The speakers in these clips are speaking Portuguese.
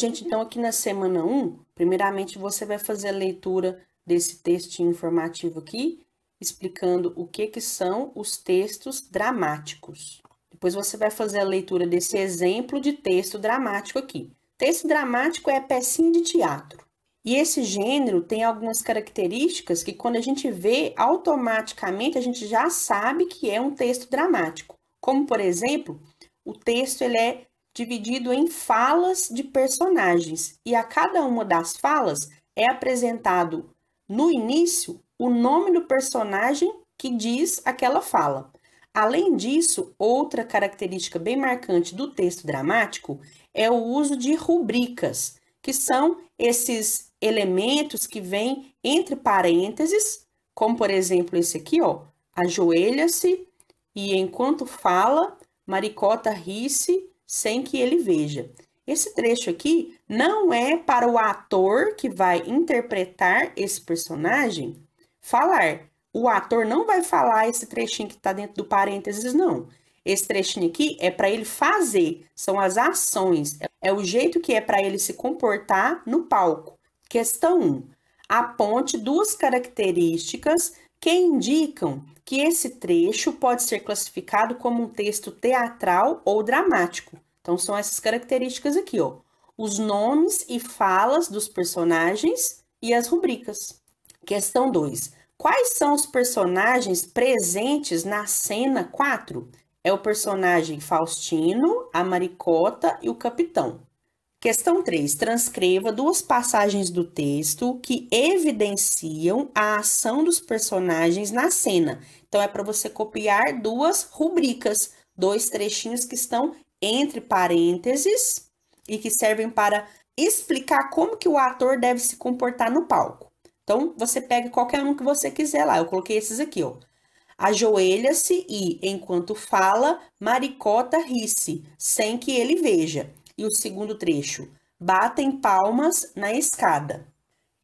Gente, então aqui na semana 1, primeiramente você vai fazer a leitura desse textinho informativo aqui, explicando o que são os textos dramáticos. Depois você vai fazer a leitura desse exemplo de texto dramático aqui. Texto dramático é pecinha de teatro. E esse gênero tem algumas características que quando a gente vê, automaticamente a gente já sabe que é um texto dramático. Como, por exemplo, o texto ele é dividido em falas de personagens. E a cada uma das falas é apresentado no início o nome do personagem que diz aquela fala. Além disso, outra característica bem marcante do texto dramático é o uso de rubricas, que são esses elementos que vêm entre parênteses, como por exemplo esse aqui, ó, ajoelha-se e enquanto fala, Maricota ri-se sem que ele veja. Esse trecho aqui não é para o ator que vai interpretar esse personagem falar. O ator não vai falar esse trechinho que está dentro do parênteses, não. Esse trechinho aqui é para ele fazer, são as ações, é o jeito que é para ele se comportar no palco. Questão 1. Aponte duas características que indicam que esse trecho pode ser classificado como um texto teatral ou dramático. Então, são essas características aqui, ó. Os nomes e falas dos personagens e as rubricas. Questão 2. Quais são os personagens presentes na cena 4? É o personagem Faustino, a Maricota e o Capitão. Questão 3. Transcreva duas passagens do texto que evidenciam a ação dos personagens na cena. Então, é para você copiar duas rubricas, dois trechinhos que estão entre parênteses e que servem para explicar como que o ator deve se comportar no palco. Então, você pega qualquer um que você quiser lá. Eu coloquei esses aqui, ó. Ajoelha-se e, enquanto fala, Maricota ri-se, sem que ele veja. E o segundo trecho, batem palmas na escada.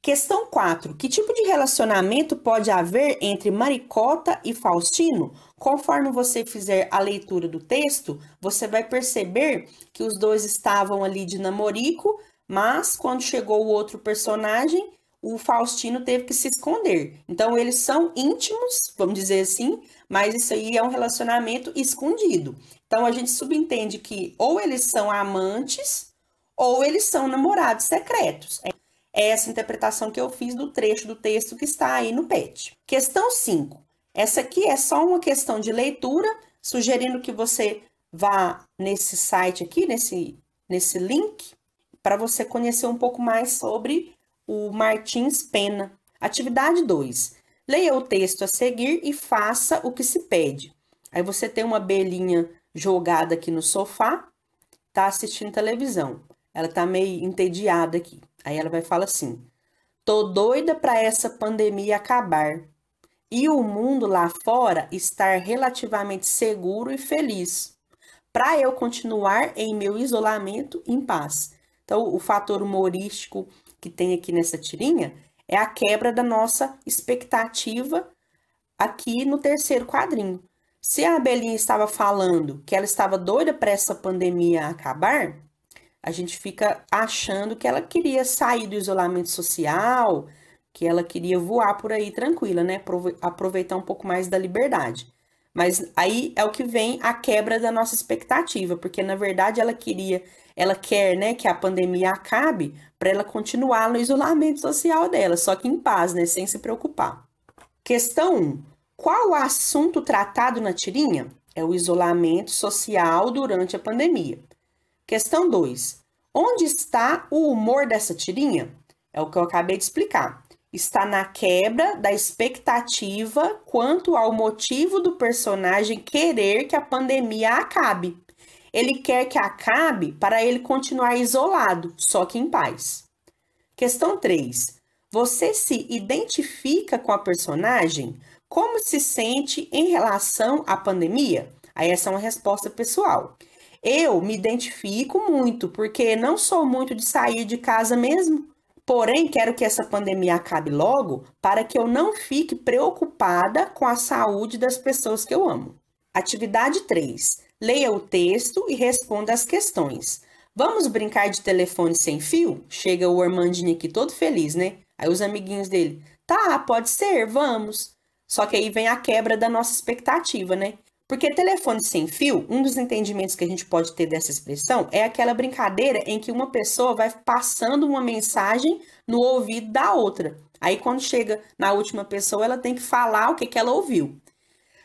Questão 4. Que tipo de relacionamento pode haver entre Maricota e Faustino? Conforme você fizer a leitura do texto, você vai perceber que os dois estavam ali de namorico, mas quando chegou o outro personagem, o Faustino teve que se esconder. Então, eles são íntimos, vamos dizer assim, mas isso aí é um relacionamento escondido. Então, a gente subentende que ou eles são amantes ou eles são namorados secretos. É essa interpretação que eu fiz do trecho do texto que está aí no PET. Questão 5. Essa aqui é só uma questão de leitura, sugerindo que você vá nesse site aqui, nesse link, para você conhecer um pouco mais sobre o Martins Pena. Atividade 2. Leia o texto a seguir e faça o que se pede. Aí você tem uma abelhinha jogada aqui no sofá, tá assistindo televisão. Ela tá meio entediada aqui. Aí ela vai falar assim: tô doida para essa pandemia acabar e o mundo lá fora estar relativamente seguro e feliz, para eu continuar em meu isolamento em paz. Então, o fator humorístico que tem aqui nessa tirinha é a quebra da nossa expectativa aqui no terceiro quadrinho. Se a abelhinha estava falando que ela estava doida para essa pandemia acabar, a gente fica achando que ela queria sair do isolamento social, que ela queria voar por aí tranquila, né? Aproveitar um pouco mais da liberdade. Mas aí é o que vem a quebra da nossa expectativa, porque na verdade ela quer, né, que a pandemia acabe para ela continuar no isolamento social dela, só que em paz, né, sem se preocupar. Questão 1. Qual o assunto tratado na tirinha? É o isolamento social durante a pandemia. Questão 2. Onde está o humor dessa tirinha? É o que eu acabei de explicar. Está na quebra da expectativa quanto ao motivo do personagem querer que a pandemia acabe. Ele quer que acabe para ele continuar isolado, só que em paz. Questão 3. Você se identifica com a personagem? Como se sente em relação à pandemia? Aí essa é uma resposta pessoal. Eu me identifico muito, porque não sou muito de sair de casa mesmo. Porém, quero que essa pandemia acabe logo para que eu não fique preocupada com a saúde das pessoas que eu amo. Atividade 3. Leia o texto e responda as questões. Vamos brincar de telefone sem fio? Chega o Armandinho aqui todo feliz, né? Aí os amiguinhos dele, tá, pode ser, vamos. Só que aí vem a quebra da nossa expectativa, né? Porque telefone sem fio, um dos entendimentos que a gente pode ter dessa expressão é aquela brincadeira em que uma pessoa vai passando uma mensagem no ouvido da outra. Aí quando chega na última pessoa, ela tem que falar o que ela ouviu.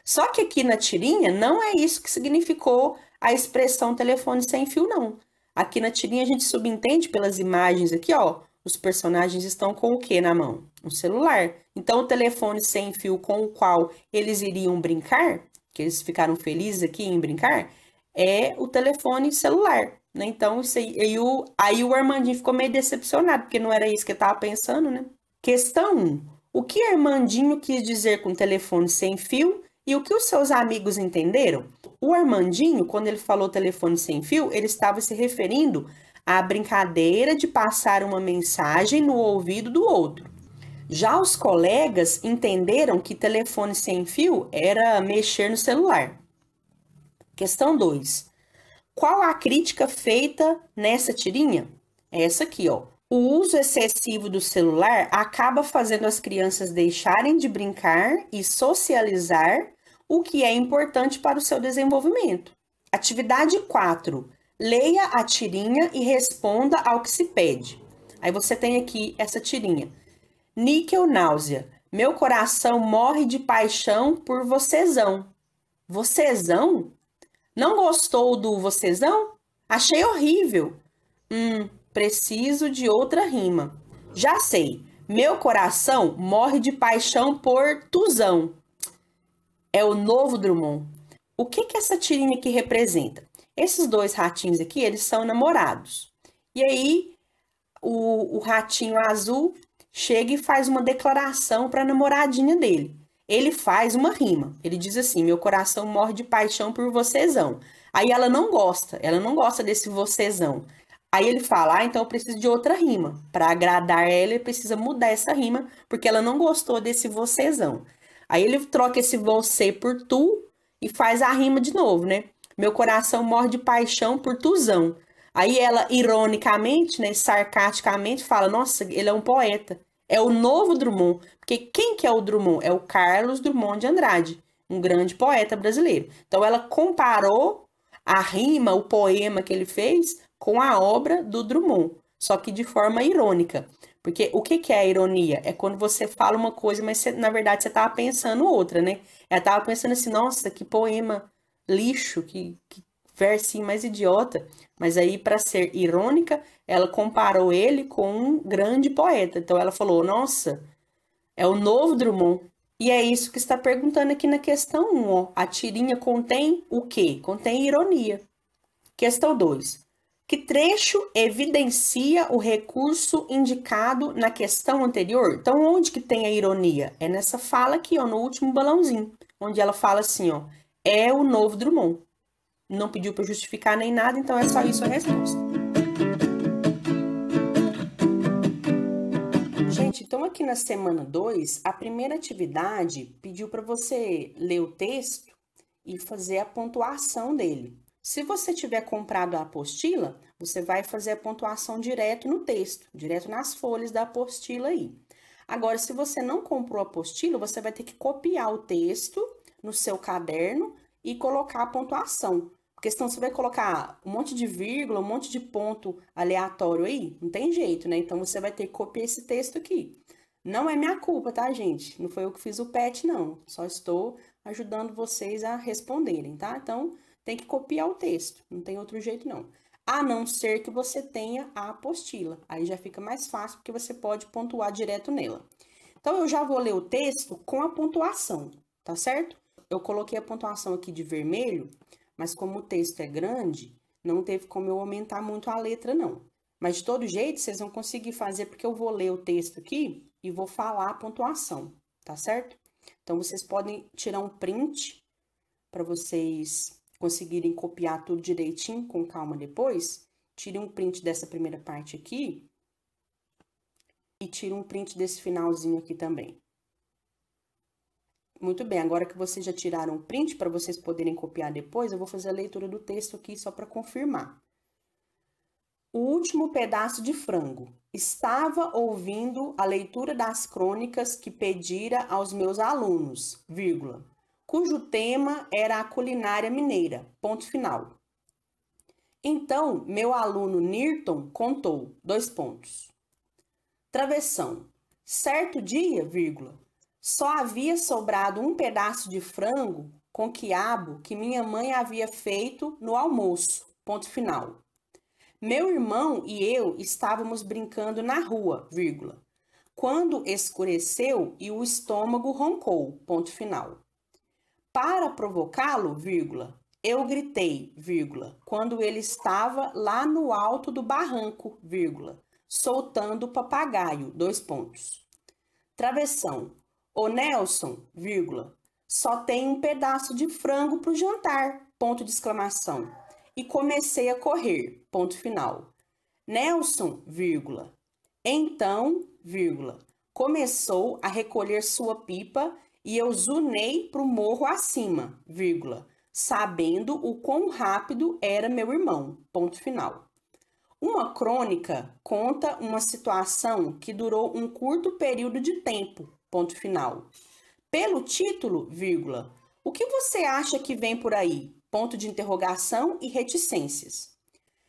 Só que aqui na tirinha não é isso que significou a expressão telefone sem fio, não. Aqui na tirinha a gente subentende pelas imagens aqui, ó, os personagens estão com o que na mão? Um celular. Então, o telefone sem fio com o qual eles iriam brincar, que eles ficaram felizes aqui em brincar, é o telefone celular, né? Então, isso aí o Armandinho ficou meio decepcionado, porque não era isso que ele estava pensando, né? Questão 1. O que Armandinho quis dizer com telefone sem fio e o que os seus amigos entenderam? O Armandinho, quando ele falou telefone sem fio, ele estava se referindo à brincadeira de passar uma mensagem no ouvido do outro. Já os colegas entenderam que telefone sem fio era mexer no celular. Questão 2. Qual a crítica feita nessa tirinha? É essa aqui, ó. O uso excessivo do celular acaba fazendo as crianças deixarem de brincar e socializar, o que é importante para o seu desenvolvimento. Atividade 4. Leia a tirinha e responda ao que se pede. Aí você tem aqui essa tirinha. Níquel náusea. Meu coração morre de paixão por vocêzão. Vocêzão? Não gostou do vocêzão? Achei horrível. Preciso de outra rima. Já sei. Meu coração morre de paixão por tuzão. É o novo Drummond. O que essa tirinha aqui representa? Esses dois ratinhos aqui, eles são namorados. E aí, o ratinho azul chega e faz uma declaração para a namoradinha dele. Ele faz uma rima. Ele diz assim: meu coração morre de paixão por vocêzão. Aí ela não gosta desse vocêzão. Aí ele fala: ah, então eu preciso de outra rima. Para agradar ela, ele precisa mudar essa rima, porque ela não gostou desse vocêzão. Aí ele troca esse você por tu e faz a rima de novo, né? Meu coração morre de paixão por tuzão. Aí ela, ironicamente, né, sarcasticamente, fala: nossa, ele é um poeta. É o novo Drummond. Porque quem que é o Drummond? É o Carlos Drummond de Andrade, um grande poeta brasileiro. Então ela comparou a rima, o poema que ele fez, com a obra do Drummond, só que de forma irônica. Porque o que é a ironia? É quando você fala uma coisa, mas na verdade você estava pensando outra, né? Ela estava pensando assim: nossa, que poema lixo, que versinho mais idiota. Mas aí, para ser irônica, ela comparou ele com um grande poeta. Então ela falou: nossa, é o novo Drummond. E é isso que está perguntando aqui na questão 1, ó. A tirinha contém o quê? Contém ironia. Questão 2. Que trecho evidencia o recurso indicado na questão anterior? Então, onde que tem a ironia? É nessa fala aqui, ó, no último balãozinho, onde ela fala assim, ó: é o novo Drummond. Não pediu para justificar nem nada, então é só isso a resposta. Gente, então aqui na semana 2, a primeira atividade pediu para você ler o texto e fazer a pontuação dele. Se você tiver comprado a apostila, você vai fazer a pontuação direto no texto, direto nas folhas da apostila aí. Agora, se você não comprou a apostila, você vai ter que copiar o texto no seu caderno e colocar a pontuação. Porque senão você vai colocar um monte de vírgula, um monte de ponto aleatório aí, não tem jeito, né? Então, você vai ter que copiar esse texto aqui. Não é minha culpa, tá, gente? Não foi eu que fiz o PET, não. Só estou ajudando vocês a responderem, tá? Então, tem que copiar o texto, não tem outro jeito, não. A não ser que você tenha a apostila. Aí já fica mais fácil, porque você pode pontuar direto nela. Então, eu já vou ler o texto com a pontuação, tá certo? Eu coloquei a pontuação aqui de vermelho, mas como o texto é grande, não teve como eu aumentar muito a letra, não. Mas, de todo jeito, vocês vão conseguir fazer, porque eu vou ler o texto aqui e vou falar a pontuação, tá certo? Então, vocês podem tirar um print para vocês conseguirem copiar tudo direitinho, com calma depois. Tire um print dessa primeira parte aqui e tire um print desse finalzinho aqui também. Muito bem, agora que vocês já tiraram o print para vocês poderem copiar depois, eu vou fazer a leitura do texto aqui só para confirmar. o último pedaço de frango. Estava ouvindo a leitura das crônicas que pedira aos meus alunos, vírgula, cujo tema era a culinária mineira, ponto final. Então, meu aluno Nirton contou, dois pontos. Travessão. Certo dia, vírgula, só havia sobrado um pedaço de frango com quiabo que minha mãe havia feito no almoço, ponto final. Meu irmão e eu estávamos brincando na rua, vírgula, quando escureceu e o estômago roncou, ponto final. Para provocá-lo, vírgula, eu gritei, vírgula, quando ele estava lá no alto do barranco, vírgula, soltando o papagaio, dois pontos. Travessão. Ô Nelson, vírgula, só tem um pedaço de frango para o jantar, ponto de exclamação. E comecei a correr, ponto final. Nelson, vírgula, então, vírgula, começou a recolher sua pipa e eu zunei para o morro acima, vírgula, sabendo o quão rápido era meu irmão, ponto final. Uma crônica conta uma situação que durou um curto período de tempo, ponto final. Pelo título, vírgula, o que você acha que vem por aí? Ponto de interrogação e reticências.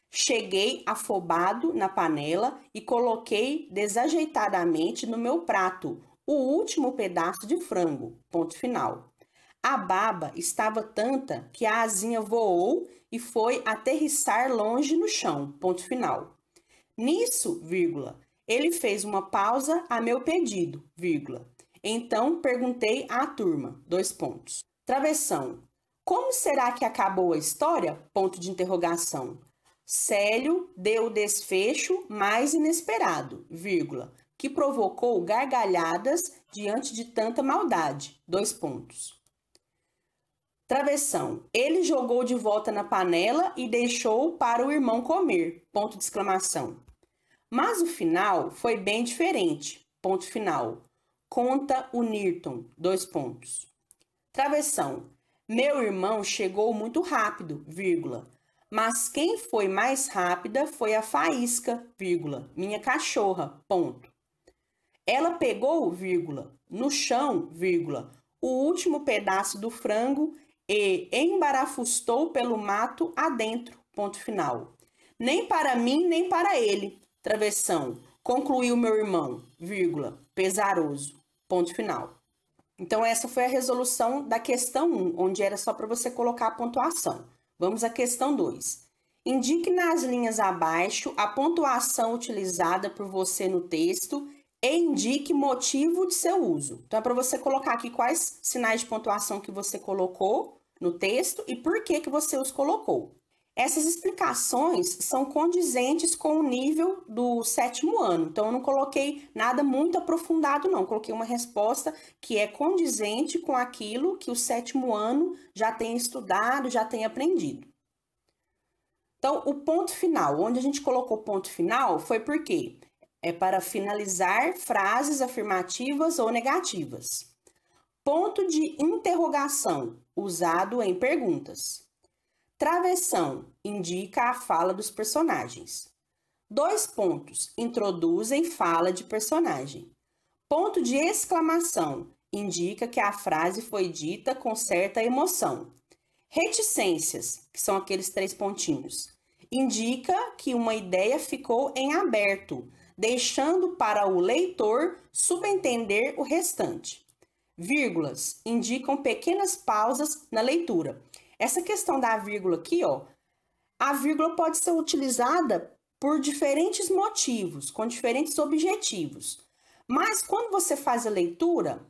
Cheguei afobado na panela e coloquei desajeitadamente no meu prato o último pedaço de frango, ponto final. A baba estava tanta que a asinha voou e foi aterrissar longe no chão, ponto final. Nisso, vírgula, ele fez uma pausa a meu pedido, vírgula. Então perguntei à turma, dois pontos. Travessão. Como será que acabou a história? Ponto de interrogação. Célio deu o desfecho mais inesperado, vírgula, que provocou gargalhadas diante de tanta maldade, dois pontos. Travessão. Ele jogou de volta na panela e deixou para o irmão comer, ponto de exclamação. Mas o final foi bem diferente, ponto final. Conta o Nirton, dois pontos. Travessão. Meu irmão chegou muito rápido, vírgula, mas quem foi mais rápida foi a Faísca, vírgula, minha cachorra, ponto. Ela pegou, vírgula, no chão, vírgula, o último pedaço do frango e embarafustou pelo mato adentro, ponto final. Nem para mim, nem para ele, travessão, concluiu meu irmão, vírgula, pesaroso, ponto final. Então, essa foi a resolução da questão 1, onde era só para você colocar a pontuação. Vamos à questão 2. Indique nas linhas abaixo a pontuação utilizada por você no texto e indique motivo de seu uso. Então, é para você colocar aqui quais sinais de pontuação que você colocou no texto e por que você os colocou. Essas explicações são condizentes com o nível do 7º ano, então eu não coloquei nada muito aprofundado não, coloquei uma resposta que é condizente com aquilo que o 7º ano já tem estudado, já tem aprendido. Então, o ponto final, onde a gente colocou ponto final foi porque é para finalizar frases afirmativas ou negativas. Ponto de interrogação, usado em perguntas. Travessão indica a fala dos personagens. Dois pontos introduzem fala de personagem. Ponto de exclamação indica que a frase foi dita com certa emoção. Reticências, que são aqueles 3 pontinhos, indica que uma ideia ficou em aberto, deixando para o leitor subentender o restante. Vírgulas indicam pequenas pausas na leitura. Essa questão da vírgula aqui, ó, a vírgula pode ser utilizada por diferentes motivos, com diferentes objetivos. Mas quando você faz a leitura,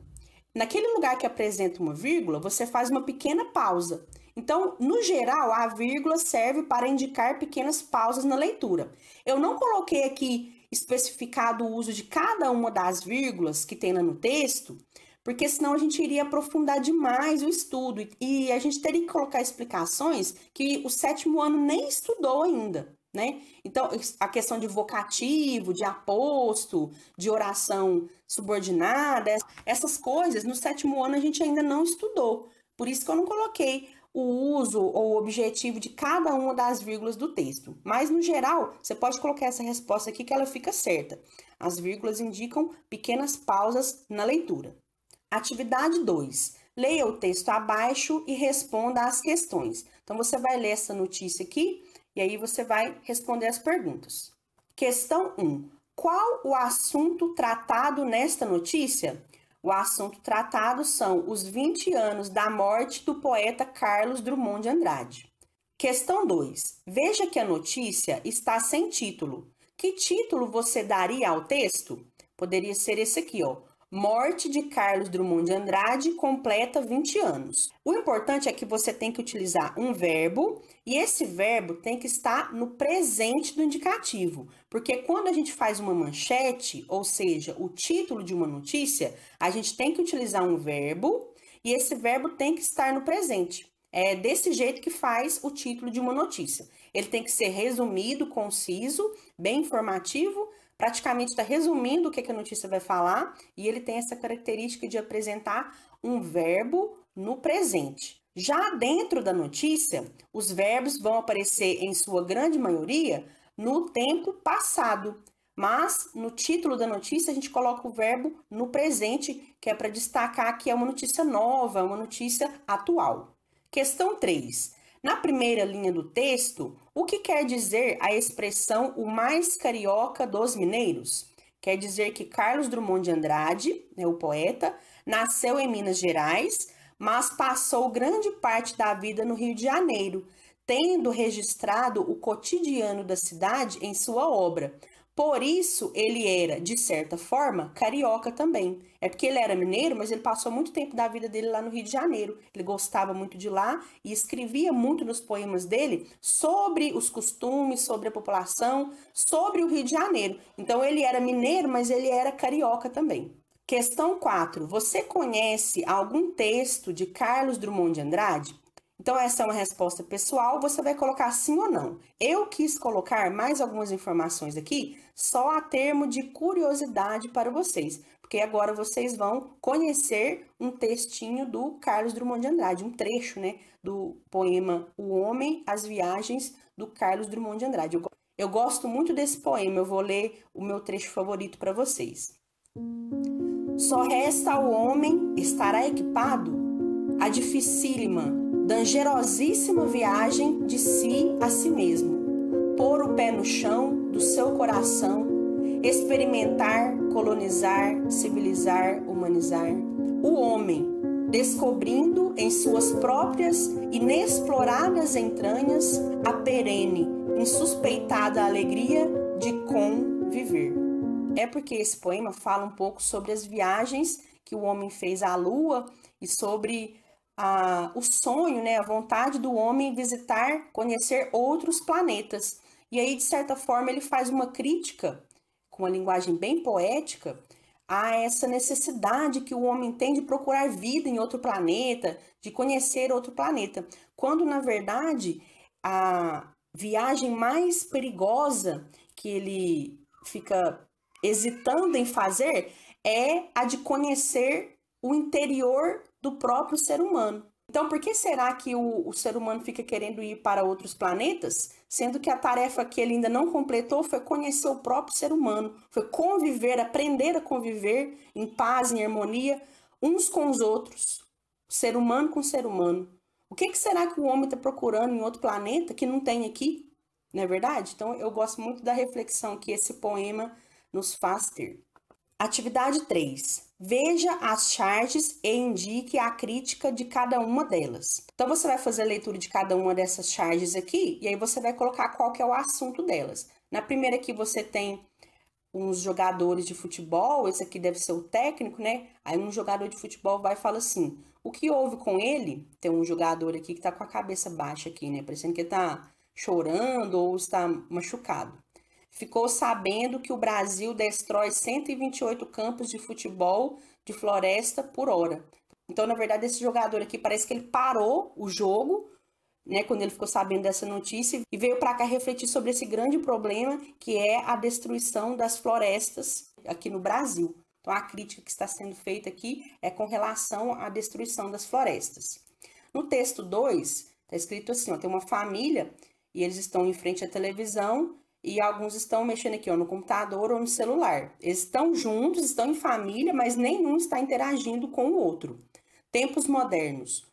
naquele lugar que apresenta uma vírgula, você faz uma pequena pausa. Então, no geral, a vírgula serve para indicar pequenas pausas na leitura. Eu não coloquei aqui especificado o uso de cada uma das vírgulas que tem lá no texto, porque senão a gente iria aprofundar demais o estudo e a gente teria que colocar explicações que o 7º ano nem estudou ainda, né? Então, a questão de vocativo, de aposto, de oração subordinada, essas coisas no 7º ano a gente ainda não estudou. Por isso que eu não coloquei o uso ou o objetivo de cada uma das vírgulas do texto. Mas, no geral, você pode colocar essa resposta aqui que ela fica certa. As vírgulas indicam pequenas pausas na leitura. Atividade 2. Leia o texto abaixo e responda às questões. Então, você vai ler essa notícia aqui e aí você vai responder as perguntas. Questão 1. Qual o assunto tratado nesta notícia? O assunto tratado são os 20 anos da morte do poeta Carlos Drummond de Andrade. Questão 2. Veja que a notícia está sem título. Que título você daria ao texto? Poderia ser esse aqui, ó. Morte de Carlos Drummond de Andrade completa 20 anos. O importante é que você tem que utilizar um verbo e esse verbo tem que estar no presente do indicativo. Porque quando a gente faz uma manchete, ou seja, o título de uma notícia, a gente tem que utilizar um verbo e esse verbo tem que estar no presente. É desse jeito que faz o título de uma notícia. Ele tem que ser resumido, conciso, bem informativo, praticamente está resumindo o que a notícia vai falar e ele tem essa característica de apresentar um verbo no presente. Já dentro da notícia, os verbos vão aparecer em sua grande maioria no tempo passado, mas no título da notícia a gente coloca o verbo no presente, que é para destacar que é uma notícia nova, uma notícia atual. Questão 3. Na primeira linha do texto, o que quer dizer a expressão o mais carioca dos mineiros? Quer dizer que Carlos Drummond de Andrade, o poeta, nasceu em Minas Gerais, mas passou grande parte da vida no Rio de Janeiro, tendo registrado o cotidiano da cidade em sua obra. Por isso, ele era, de certa forma, carioca também. É porque ele era mineiro, mas ele passou muito tempo da vida dele lá no Rio de Janeiro. Ele gostava muito de lá e escrevia muito nos poemas dele sobre os costumes, sobre a população, sobre o Rio de Janeiro. Então, ele era mineiro, mas ele era carioca também. Questão 4. Você conhece algum texto de Carlos Drummond de Andrade? Então, essa é uma resposta pessoal, você vai colocar sim ou não. Eu quis colocar mais algumas informações aqui, só a termo de curiosidade para vocês, porque agora vocês vão conhecer um textinho do Carlos Drummond de Andrade, um trecho, né, do poema O Homem, as Viagens, do Carlos Drummond de Andrade. Eu gosto muito desse poema, eu vou ler o meu trecho favorito para vocês. Só resta ao homem estará equipado a dificílima, dangerosíssima viagem de si a si mesmo, pôr o pé no chão do seu coração, experimentar, colonizar, civilizar, humanizar. O homem, descobrindo em suas próprias inexploradas entranhas a perene, insuspeitada alegria de conviver. É porque esse poema fala um pouco sobre as viagens que o homem fez à Lua e sobre o sonho, né, a vontade do homem visitar, conhecer outros planetas. E aí, de certa forma, ele faz uma crítica, com uma linguagem bem poética, a essa necessidade que o homem tem de procurar vida em outro planeta, de conhecer outro planeta. Quando, na verdade, a viagem mais perigosa que ele fica hesitando em fazer é a de conhecer o interior do próprio ser humano. Então, por que será que o ser humano fica querendo ir para outros planetas, sendo que a tarefa que ele ainda não completou foi conhecer o próprio ser humano, foi conviver, aprender a conviver em paz, em harmonia, uns com os outros, ser humano com ser humano. O que será que o homem está procurando em outro planeta que não tem aqui? Não é verdade? Então, eu gosto muito da reflexão que esse poema nos faz ter. Atividade 3. Veja as charges e indique a crítica de cada uma delas. Então, você vai fazer a leitura de cada uma dessas charges aqui e aí você vai colocar qual que é o assunto delas. Na primeira aqui você tem uns jogadores de futebol, esse aqui deve ser o técnico, né? Aí um jogador de futebol vai e fala assim, o que houve com ele? Tem um jogador aqui que tá com a cabeça baixa aqui, né? Parecendo que ele tá chorando ou está machucado. Ficou sabendo que o Brasil destrói 128 campos de futebol de floresta por hora. Então, na verdade, esse jogador aqui parece que ele parou o jogo, né, quando ele ficou sabendo dessa notícia e veio para cá refletir sobre esse grande problema que é a destruição das florestas aqui no Brasil. Então, a crítica que está sendo feita aqui é com relação à destruição das florestas. No texto 2, Tá escrito assim, ó, tem uma família e eles estão em frente à televisão e alguns estão mexendo aqui, ó, no computador ou no celular. Eles estão juntos, estão em família, mas nenhum está interagindo com o outro. Tempos modernos.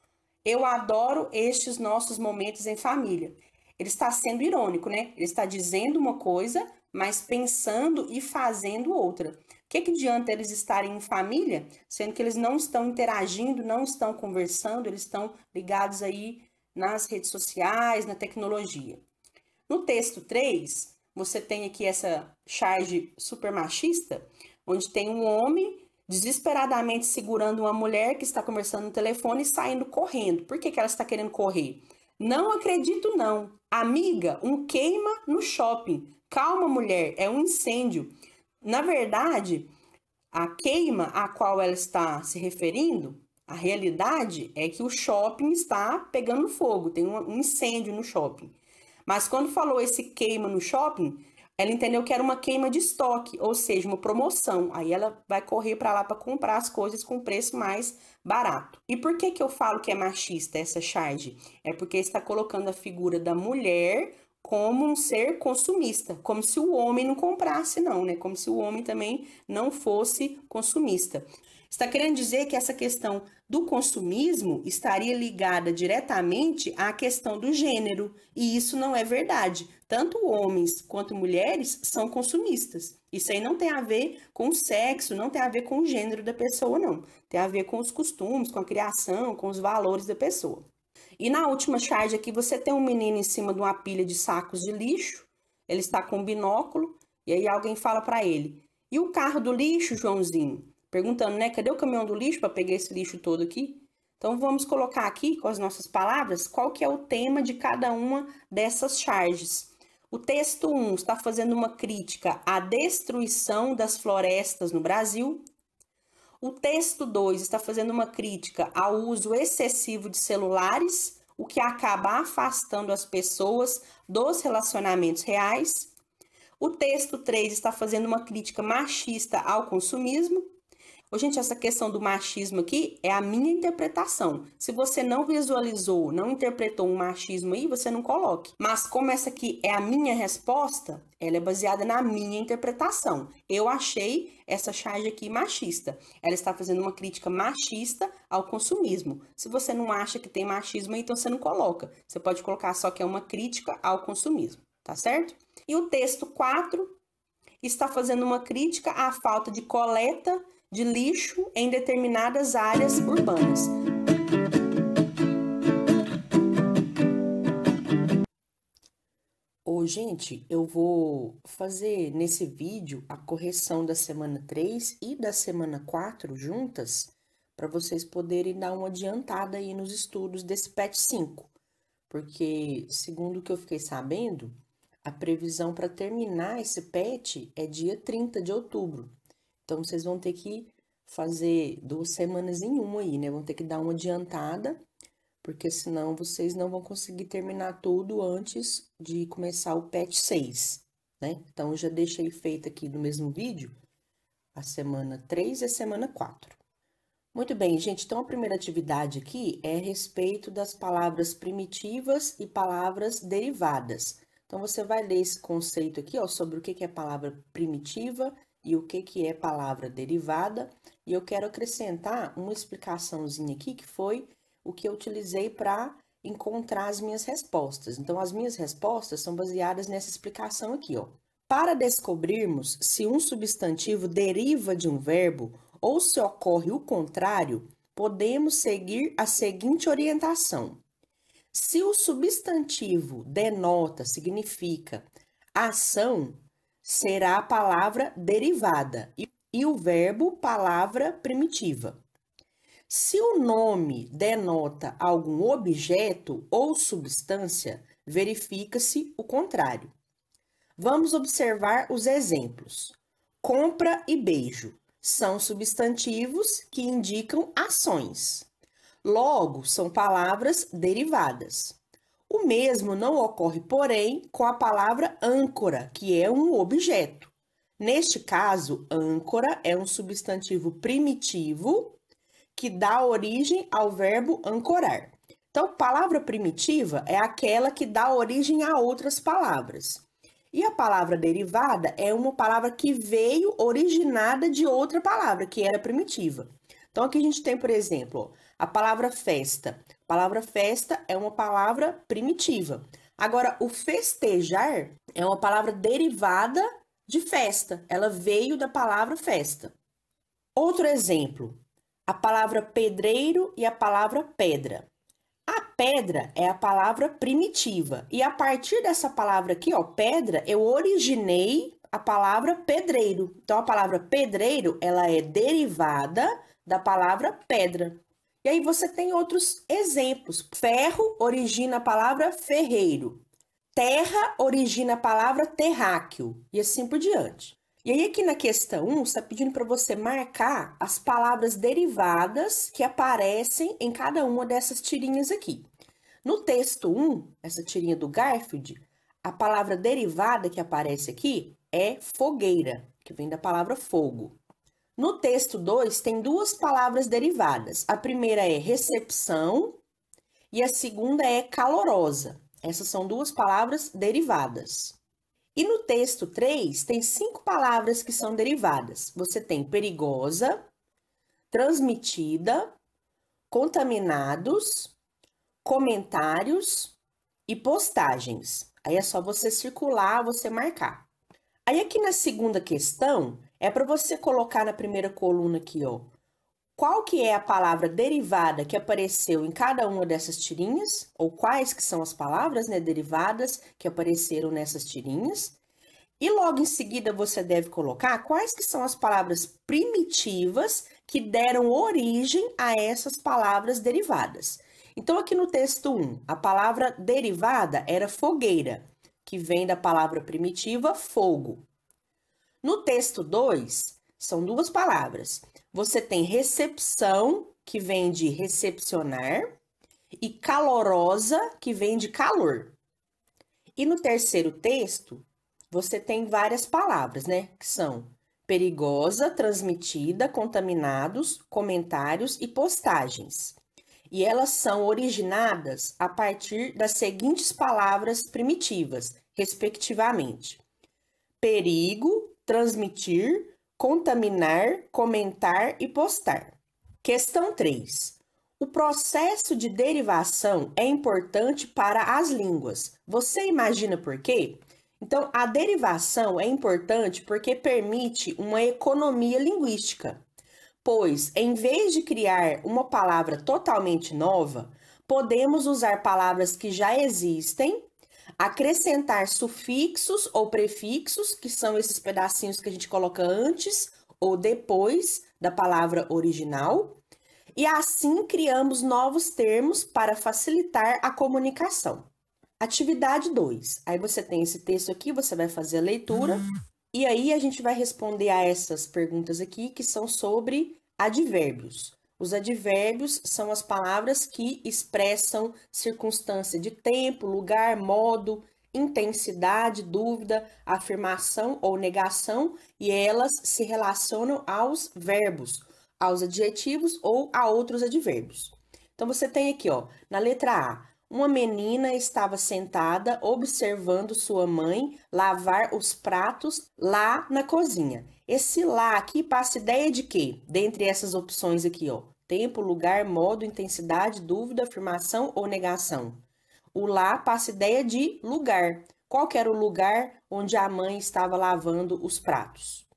Eu adoro estes nossos momentos em família. Ele está sendo irônico, né? Ele está dizendo uma coisa, mas pensando e fazendo outra. O que adianta eles estarem em família, sendo que eles não estão interagindo, não estão conversando, eles estão ligados aí nas redes sociais, na tecnologia. No texto 3, você tem aqui essa charge super machista, onde tem um homem desesperadamente segurando uma mulher que está conversando no telefone e saindo correndo. Por que ela está querendo correr? Não acredito não. Amiga, um queima no shopping. Calma, mulher, é um incêndio. Na verdade, a queima a qual ela está se referindo, a realidade é que o shopping está pegando fogo, tem um incêndio no shopping. Mas quando falou esse queima no shopping, ela entendeu que era uma queima de estoque, ou seja, uma promoção. Aí ela vai correr para lá para comprar as coisas com preço mais barato. E por que eu falo que é machista essa charge? É porque está colocando a figura da mulher como um ser consumista, como se o homem não comprasse não, né? Como se o homem também não fosse consumista. Está querendo dizer que essa questão do consumismo estaria ligada diretamente à questão do gênero, e isso não é verdade. Tanto homens quanto mulheres são consumistas. Isso aí não tem a ver com o sexo, não tem a ver com o gênero da pessoa, não. Tem a ver com os costumes, com a criação, com os valores da pessoa. E na última charge aqui, você tem um menino em cima de uma pilha de sacos de lixo, ele está com um binóculo, e aí alguém fala para ele: e o carro do lixo, Joãozinho? Perguntando, né? Cadê o caminhão do lixo para pegar esse lixo todo aqui? Então, vamos colocar aqui, com as nossas palavras, qual que é o tema de cada uma dessas charges. O texto 1 está fazendo uma crítica à destruição das florestas no Brasil. O texto 2 está fazendo uma crítica ao uso excessivo de celulares, o que acaba afastando as pessoas dos relacionamentos reais. O texto 3 está fazendo uma crítica machista ao consumismo. Ô, gente, essa questão do machismo aqui é a minha interpretação. Se você não visualizou, não interpretou um machismo aí, você não coloque. Mas como essa aqui é a minha resposta, ela é baseada na minha interpretação. Eu achei essa charge aqui machista. Ela está fazendo uma crítica machista ao consumismo. Se você não acha que tem machismo aí, então você não coloca. Você pode colocar só que é uma crítica ao consumismo, tá certo? E o texto 4 está fazendo uma crítica à falta de coleta de lixo em determinadas áreas urbanas. Ô, gente, eu vou fazer nesse vídeo a correção da semana 3 e da semana 4 juntas, para vocês poderem dar uma adiantada aí nos estudos desse PET 5. Porque, segundo o que eu fiquei sabendo, a previsão para terminar esse PET é dia 30 de outubro. Então, vocês vão ter que fazer 2 semanas em uma aí, né? Vão ter que dar uma adiantada, porque senão vocês não vão conseguir terminar tudo antes de começar o PET 6, né? Então, eu já deixei feito aqui no mesmo vídeo a semana 3 e a semana 4. Muito bem, gente. Então, a primeira atividade aqui é a respeito das palavras primitivas e palavras derivadas. Então, você vai ler esse conceito aqui, ó, sobre o que é palavra primitiva e o que é palavra derivada. E eu quero acrescentar uma explicaçãozinha aqui, que foi o que eu utilizei para encontrar as minhas respostas. Então, as minhas respostas são baseadas nessa explicação aqui, ó. Para descobrirmos se um substantivo deriva de um verbo ou se ocorre o contrário, podemos seguir a seguinte orientação. Se o substantivo denota, significa ação, será a palavra derivada e o verbo palavra primitiva. Se o nome denota algum objeto ou substância, verifica-se o contrário. Vamos observar os exemplos. Compra e beijo são substantivos que indicam ações. Logo, são palavras derivadas. O mesmo não ocorre, porém, com a palavra âncora, que é um objeto. Neste caso, âncora é um substantivo primitivo que dá origem ao verbo ancorar. Então, palavra primitiva é aquela que dá origem a outras palavras. E a palavra derivada é uma palavra que veio originada de outra palavra, que era primitiva. Então, aqui a gente tem, por exemplo, a palavra festa. A palavra festa é uma palavra primitiva. Agora, o festejar é uma palavra derivada de festa. Ela veio da palavra festa. Outro exemplo, a palavra pedreiro e a palavra pedra. A pedra é a palavra primitiva. E a partir dessa palavra aqui, ó, pedra, eu originei a palavra pedreiro. Então, a palavra pedreiro, ela é derivada da palavra pedra. E aí você tem outros exemplos. Ferro origina a palavra ferreiro. Terra origina a palavra terráqueo. E assim por diante. E aí aqui na questão 1, está pedindo para você marcar as palavras derivadas que aparecem em cada uma dessas tirinhas aqui. No texto 1, essa tirinha do Garfield, a palavra derivada que aparece aqui é fogueira, que vem da palavra fogo. No texto 2, tem duas palavras derivadas. A primeira é recepção e a segunda é calorosa. Essas são duas palavras derivadas. E no texto 3, tem 5 palavras que são derivadas. Você tem perigosa, transmitida, contaminados, comentários e postagens. Aí é só você circular, você marcar. Aí aqui na segunda questão, é para você colocar na primeira coluna aqui, ó, qual que é a palavra derivada que apareceu em cada uma dessas tirinhas, ou quais que são as palavras, né, derivadas que apareceram nessas tirinhas. E logo em seguida você deve colocar quais que são as palavras primitivas que deram origem a essas palavras derivadas. Então aqui no texto 1, a palavra derivada era fogueira, que vem da palavra primitiva fogo. No texto 2, são duas palavras. Você tem recepção, que vem de recepcionar, e calorosa, que vem de calor. E no terceiro texto, você tem várias palavras, né? Que são perigosa, transmitida, contaminados, comentários e postagens. E elas são originadas a partir das seguintes palavras primitivas, respectivamente: perigo, transmitir, contaminar, comentar e postar. Questão 3. O processo de derivação é importante para as línguas. Você imagina por quê? Então, a derivação é importante porque permite uma economia linguística, pois, em vez de criar uma palavra totalmente nova, podemos usar palavras que já existem, acrescentar sufixos ou prefixos, que são esses pedacinhos que a gente coloca antes ou depois da palavra original, e assim criamos novos termos para facilitar a comunicação. Atividade 2. Aí você tem esse texto aqui, você vai fazer a leitura, e aí a gente vai responder a essas perguntas aqui, que são sobre advérbios. Os advérbios são as palavras que expressam circunstância de tempo, lugar, modo, intensidade, dúvida, afirmação ou negação, e elas se relacionam aos verbos, aos adjetivos ou a outros advérbios. Então, você tem aqui, ó, na letra A, uma menina estava sentada observando sua mãe lavar os pratos lá na cozinha. Esse lá aqui passa ideia de quê? Dentre essas opções aqui, ó. Tempo, lugar, modo, intensidade, dúvida, afirmação ou negação. O lá passa ideia de lugar. Qual que era o lugar onde a mãe estava lavando os pratos?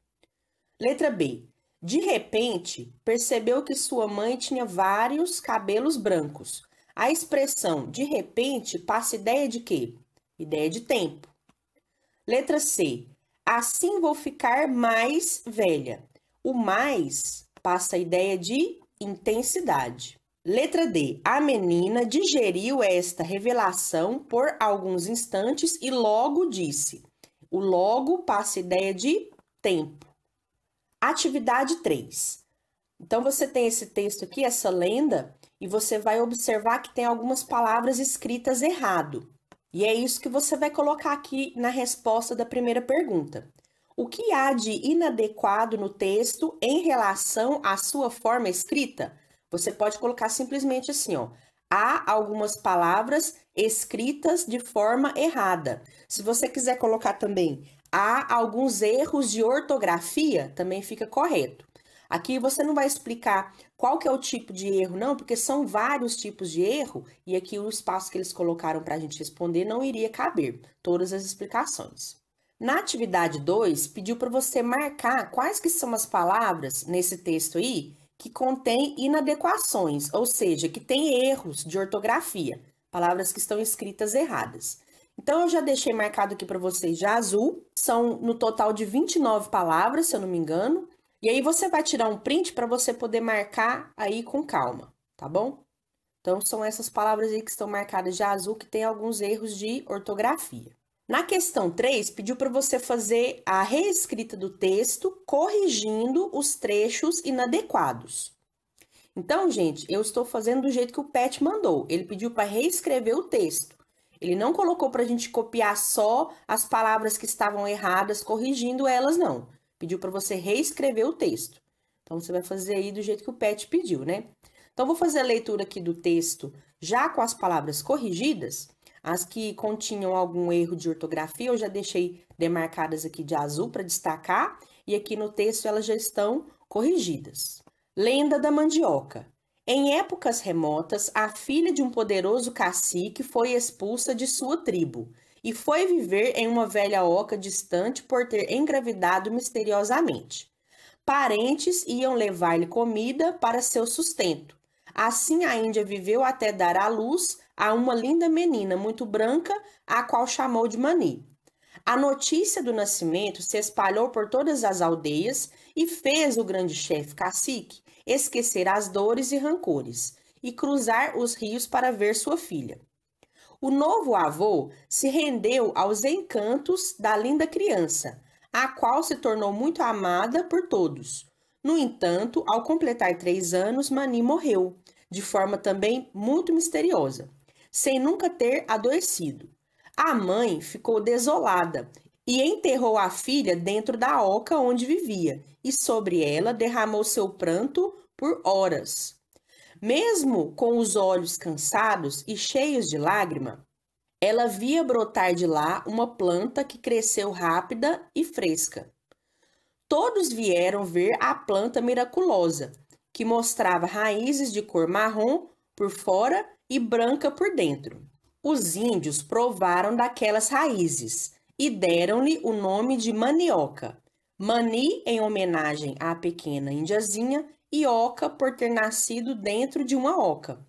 Letra B. De repente, percebeu que sua mãe tinha vários cabelos brancos. A expressão de repente passa ideia de quê? Ideia de tempo. Letra C. Assim vou ficar mais velha. O mais passa a ideia de intensidade. Letra D. A menina digeriu esta revelação por alguns instantes e logo disse. O logo passa a ideia de tempo. Atividade 3. Então, você tem esse texto aqui, essa lenda, e você vai observar que tem algumas palavras escritas errado. E é isso que você vai colocar aqui na resposta da primeira pergunta. O que há de inadequado no texto em relação à sua forma escrita? Você pode colocar simplesmente assim, ó. há algumas palavras escritas de forma errada. Se você quiser colocar também, há alguns erros de ortografia, também fica correto. Aqui você não vai explicar qual que é o tipo de erro, não, porque são vários tipos de erro, e aqui o espaço que eles colocaram para a gente responder não iria caber todas as explicações. Na atividade 2, pediu para você marcar quais que são as palavras nesse texto aí que contém inadequações, ou seja, que tem erros de ortografia, palavras que estão escritas erradas. Então, eu já deixei marcado aqui para vocês de azul, são no total de 29 palavras, se eu não me engano, e aí você vai tirar um print para você poder marcar aí com calma, tá bom? Então, são essas palavras aí que estão marcadas de azul, que tem alguns erros de ortografia. Na questão 3, pediu para você fazer a reescrita do texto, corrigindo os trechos inadequados. Então, gente, eu estou fazendo do jeito que o Pet mandou. Ele pediu para reescrever o texto. Ele não colocou para a gente copiar só as palavras que estavam erradas, corrigindo elas, não. Pediu para você reescrever o texto. Então, você vai fazer aí do jeito que o Pet pediu, né? Então, vou fazer a leitura aqui do texto já com as palavras corrigidas. As que continham algum erro de ortografia, eu já deixei demarcadas aqui de azul para destacar. E aqui no texto elas já estão corrigidas. Lenda da mandioca. Em épocas remotas, a filha de um poderoso cacique foi expulsa de sua tribo e foi viver em uma velha oca distante por ter engravidado misteriosamente. Parentes iam levar-lhe comida para seu sustento. Assim, a Índia viveu até dar à luz a uma linda menina muito branca, a qual chamou de Mani. A notícia do nascimento se espalhou por todas as aldeias e fez o grande chefe cacique esquecer as dores e rancores e cruzar os rios para ver sua filha. O novo avô se rendeu aos encantos da linda criança, a qual se tornou muito amada por todos. No entanto, ao completar 3 anos, Mani morreu, de forma também muito misteriosa, sem nunca ter adoecido. A mãe ficou desolada e enterrou a filha dentro da oca onde vivia, e sobre ela derramou seu pranto por horas. Mesmo com os olhos cansados e cheios de lágrima, ela via brotar de lá uma planta que cresceu rápida e fresca. Todos vieram ver a planta miraculosa, que mostrava raízes de cor marrom por fora e branca por dentro. Os índios provaram daquelas raízes e deram-lhe o nome de manioca. Mani, em homenagem à pequena indiazinha, e oca, por ter nascido dentro de uma oca.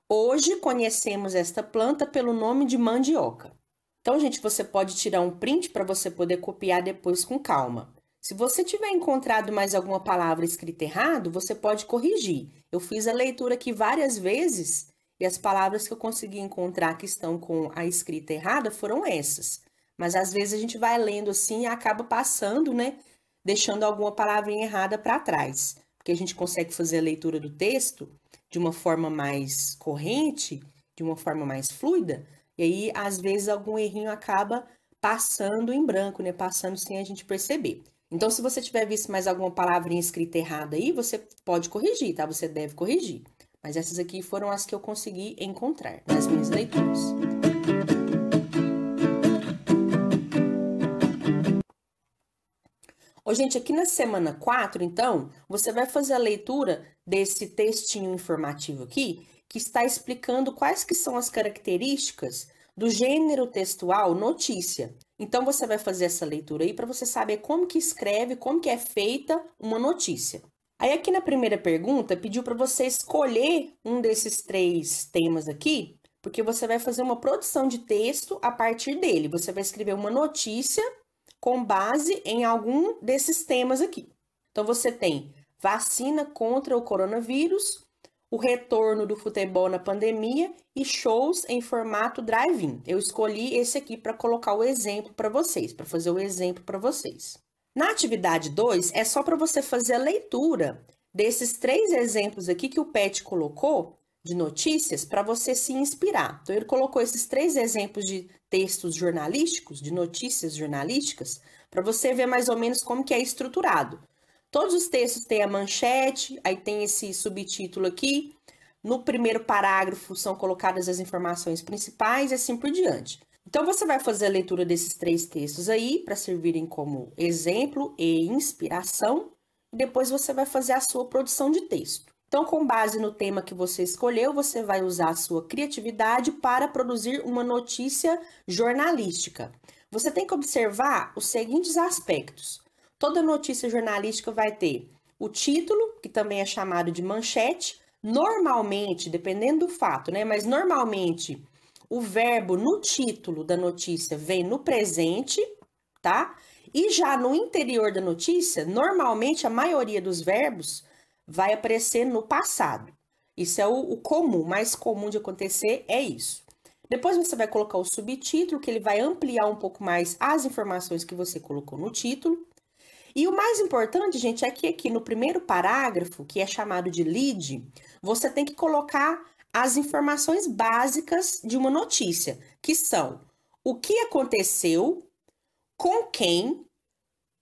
Hoje conhecemos esta planta pelo nome de mandioca. Então, gente, você pode tirar um print para você poder copiar depois com calma. Se você tiver encontrado mais alguma palavra escrita errado, você pode corrigir. Eu fiz a leitura aqui várias vezes e as palavras que eu consegui encontrar que estão com a escrita errada foram essas. Mas às vezes a gente vai lendo assim e acaba passando, né? Deixando alguma palavrinha errada para trás. Porque a gente consegue fazer a leitura do texto de uma forma mais corrente, de uma forma mais fluida, e aí às vezes algum errinho acaba passando em branco, né? Passando sem a gente perceber. Então, se você tiver visto mais alguma palavrinha escrita errada aí, você pode corrigir, tá? Você deve corrigir. Mas essas aqui foram as que eu consegui encontrar nas minhas leituras. Ô, gente, aqui na semana 4, então, você vai fazer a leitura desse textinho informativo aqui, que está explicando quais que são as características do gênero textual notícia. Então, você vai fazer essa leitura aí para você saber como que escreve, como que é feita uma notícia. Aí, aqui na primeira pergunta, pediu para você escolher um desses 3 temas aqui, porque você vai fazer uma produção de texto a partir dele. Você vai escrever uma notícia com base em algum desses temas aqui. Então, você tem vacina contra o coronavírus, o retorno do futebol na pandemia e shows em formato drive-in. Eu escolhi esse aqui para colocar o exemplo para vocês, para fazer o exemplo para vocês. Na atividade 2, é só para você fazer a leitura desses 3 exemplos aqui que o Pet colocou de notícias para você se inspirar. Então, ele colocou esses 3 exemplos de textos jornalísticos, de notícias jornalísticas, para você ver mais ou menos como que é estruturado. Todos os textos têm a manchete, aí tem esse subtítulo aqui, No primeiro parágrafo são colocadas as informações principais e assim por diante. Então, você vai fazer a leitura desses 3 textos aí para servirem como exemplo e inspiração, e depois você vai fazer a sua produção de texto. Então, com base no tema que você escolheu, você vai usar a sua criatividade para produzir uma notícia jornalística. Você tem que observar os seguintes aspectos. Toda notícia jornalística vai ter o título, que também é chamado de manchete. Normalmente, dependendo do fato, né? Mas normalmente o verbo no título da notícia vem no presente, tá? E já no interior da notícia, normalmente a maioria dos verbos vai aparecer no passado. Isso é o comum, mais comum de acontecer é isso. Depois você vai colocar o subtítulo, que ele vai ampliar um pouco mais as informações que você colocou no título. E o mais importante, gente, é que aqui no primeiro parágrafo, que é chamado de lead, você tem que colocar as informações básicas de uma notícia, que são o que aconteceu, com quem,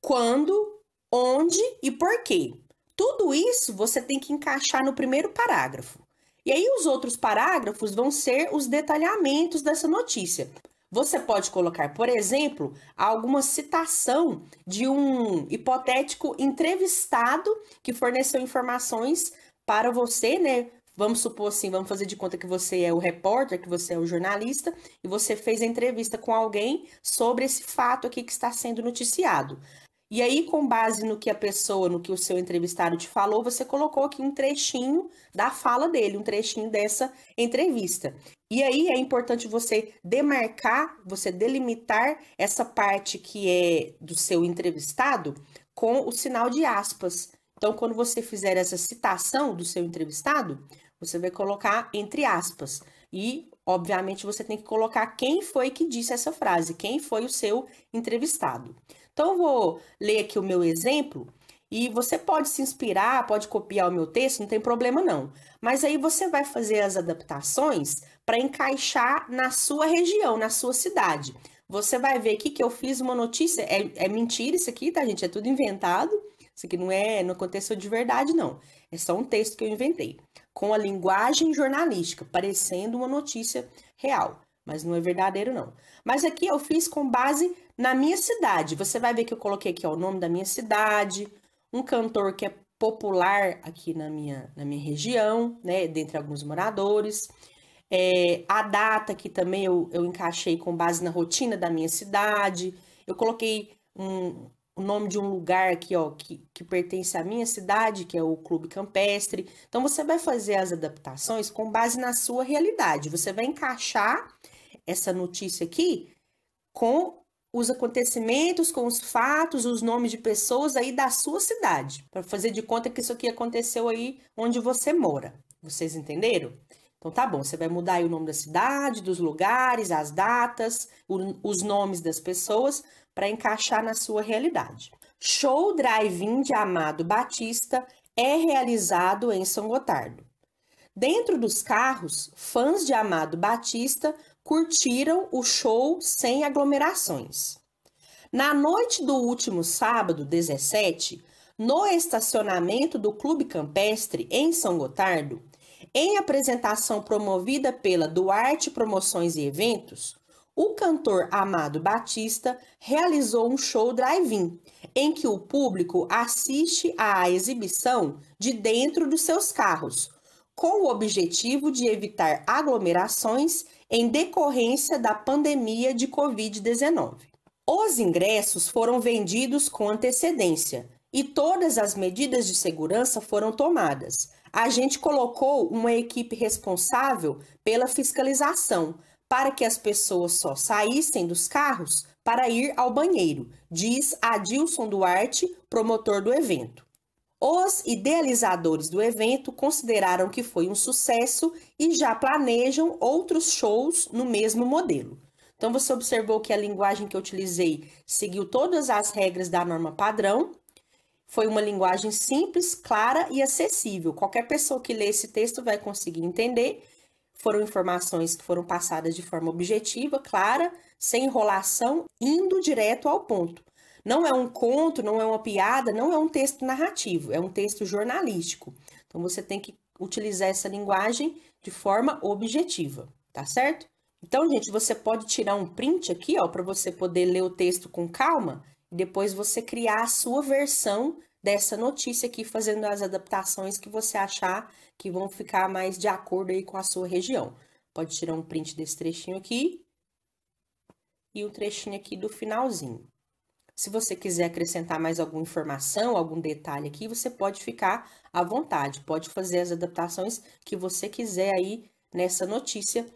quando, onde e por quê. Tudo isso você tem que encaixar no primeiro parágrafo. E aí os outros parágrafos vão ser os detalhamentos dessa notícia. Você pode colocar, por exemplo, alguma citação de um hipotético entrevistado que forneceu informações para você, né? Vamos supor assim, vamos fazer de conta que você é o repórter, que você é o jornalista, e você fez a entrevista com alguém sobre esse fato aqui que está sendo noticiado. E aí, com base no que a pessoa, no que o seu entrevistado te falou, você colocou aqui um trechinho da fala dele, um trechinho dessa entrevista. E aí é importante você demarcar, você delimitar essa parte que é do seu entrevistado com o sinal de aspas. Então, quando você fizer essa citação do seu entrevistado, você vai colocar entre aspas. E, obviamente, você tem que colocar quem foi que disse essa frase, quem foi o seu entrevistado. Então, eu vou ler aqui o meu exemplo e você pode se inspirar, pode copiar o meu texto, não tem problema não. Mas aí você vai fazer as adaptações para encaixar na sua região, na sua cidade. Você vai ver aqui que eu fiz uma notícia, é mentira isso aqui, tá, gente? É tudo inventado. Isso aqui não aconteceu de verdade, não. É só um texto que eu inventei, com a linguagem jornalística, parecendo uma notícia real, mas não é verdadeiro, não. Mas aqui eu fiz com base na minha cidade. Você vai ver que eu coloquei aqui ó, o nome da minha cidade, um cantor que é popular aqui na minha região, né, dentre alguns moradores. A data que também eu encaixei com base na rotina da minha cidade. Eu coloquei o nome de um lugar aqui, ó, que pertence à minha cidade, que é o Clube Campestre. Então, você vai fazer as adaptações com base na sua realidade. Você vai encaixar essa notícia aqui com os acontecimentos, com os fatos, os nomes de pessoas aí da sua cidade, para fazer de conta que isso aqui aconteceu aí onde você mora. Vocês entenderam? Então tá bom, você vai mudar aí o nome da cidade, dos lugares, as datas, os nomes das pessoas para encaixar na sua realidade. Show Drive-In de Amado Batista é realizado em São Gotardo. Dentro dos carros, fãs de Amado Batista curtiram o show sem aglomerações. Na noite do último sábado, 17, no estacionamento do Clube Campestre, em São Gotardo, em apresentação promovida pela Duarte Promoções e Eventos, o cantor Amado Batista realizou um show drive-in, em que o público assiste à exibição de dentro dos seus carros, com o objetivo de evitar aglomerações em decorrência da pandemia de Covid-19. Os ingressos foram vendidos com antecedência e todas as medidas de segurança foram tomadas. A gente colocou uma equipe responsável pela fiscalização para que as pessoas só saíssem dos carros para ir ao banheiro, diz Adilson Duarte, promotor do evento. Os idealizadores do evento consideraram que foi um sucesso e já planejam outros shows no mesmo modelo. Então, você observou que a linguagem que eu utilizei seguiu todas as regras da norma padrão. Foi uma linguagem simples, clara e acessível. Qualquer pessoa que lê esse texto vai conseguir entender. Foram informações que foram passadas de forma objetiva, clara, sem enrolação, indo direto ao ponto. Não é um conto, não é uma piada, não é um texto narrativo, é um texto jornalístico. Então, você tem que utilizar essa linguagem de forma objetiva, tá certo? Então, gente, você pode tirar um print aqui, ó, para você poder ler o texto com calma e depois você criar a sua versão dessa notícia aqui, fazendo as adaptações que você achar que vão ficar mais de acordo aí com a sua região. Pode tirar um print desse trechinho aqui e o trechinho aqui do finalzinho. Se você quiser acrescentar mais alguma informação, algum detalhe aqui, você pode ficar à vontade, pode fazer as adaptações que você quiser aí nessa notícia